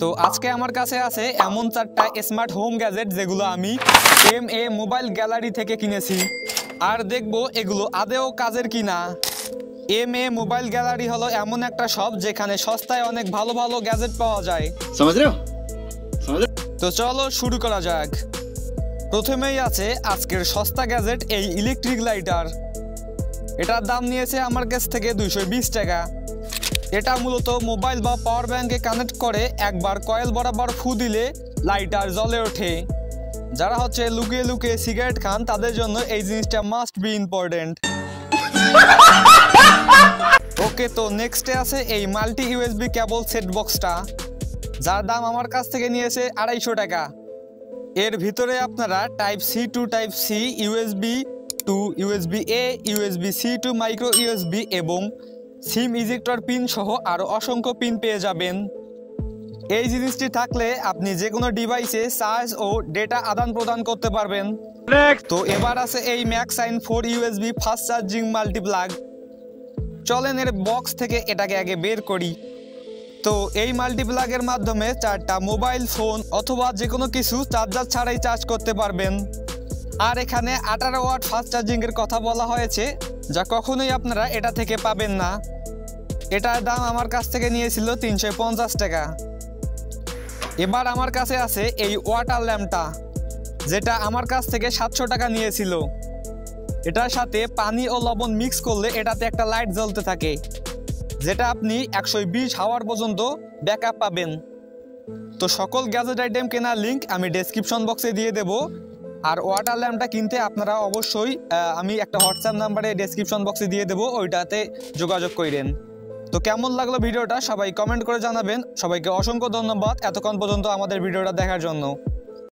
তো আজকে আমার কাছে আছে এমন 4টা স্মার্ট হোম গ্যাজেট যেগুলো আমি MA মোবাইল গ্যালারি থেকে কিনেছি আর দেখব এগুলো আদৌ কাজের কিনা। MA মোবাইল গ্যালারি হলো এমন একটা শপ যেখানে সস্তায় অনেক ভালো ভালো গ্যাজেট পাওয়া যায়। তো চলো শুরু করা যাক। প্রথমেই আছে আজকের সস্তা গ্যাজেট, এই ইলেকট্রিক লাইটার। এটার দাম নিয়েছে আমার কাছ থেকে 220 টাকা। এটা মূলত মোবাইল বা পাওয়ার ব্যাংকে কানেক্ট করে একবার কয়েল বরাবর ফু দিলে লাইটার জ্বলে ওঠে। যারা হচ্ছে লুকিয়ে লুকিয়ে সিগারেট খান তাদের জন্য এই জিনিসটা মাস্ট বি ইম্পর্টেন্ট। ওকে, তো নেক্সটে আছে এই মাল্টি USB কেবল সেট বক্সটা, যার দাম আমার কাছ থেকে নিয়েছে 250 টাকা। এর ভিতরে আপনারা type C to type C, USB to USB A, USB C to micro USB এবং সিম ইজেক্টর পিন সহ আরও অসংখ্য পিন পেয়ে যাবেন। এই জিনিসটি থাকলে আপনি যে কোনো ডিভাইসে চার্জ ও ডেটা আদান প্রদান করতে পারবেন। তো এবার আছে এই ম্যাক্সাইন 4 USB ফাস্ট চার্জিং মাল্টিপ্লাগ। চলেন এর বক্স থেকে এটাকে আগে বের করি। তো এই মাল্টিপ্লাগের মাধ্যমে 4টা মোবাইল ফোন অথবা যে কোনো কিছু চার্জার ছাড়াই চার্জ করতে পারবেন। আর এখানে 18 ওয়াট ফাস্ট চার্জিংয়ের কথা বলা হয়েছে, যা কখনোই আপনারা এটা থেকে পাবেন না। এটার দাম আমার কাছ থেকে নিয়েছিল 350 টাকা। এবার আমার কাছে আছে এই ওয়াটার ল্যাম্পটা, যেটা আমার কাছ থেকে 700 টাকা নিয়েছিল। এটার সাথে পানি ও লবণ মিক্স করলে এটাতে একটা লাইট জ্বলতে থাকে, যেটা আপনি 120 আওয়ার পর্যন্ত ব্যাকআপ পাবেন। তো সকল গ্যাজেট আইটেম কেনার লিঙ্ক আমি ডেসক্রিপশন বক্সে দিয়ে দেব। আর ওয়াটার ল্যাম্পটা কিনতে আপনারা অবশ্যই আমি একটা হোয়াটসঅ্যাপ নাম্বারে ডেসক্রিপশন বক্সে দিয়ে দেবো, ওইটাতে যোগাযোগ করেন। তো কেমন লাগলো ভিডিওটা সবাই কমেন্ট করে জানাবেন। সবাইকে অসংখ্য ধন্যবাদ এতক্ষণ পর্যন্ত আমাদের ভিডিওটা দেখার জন্য।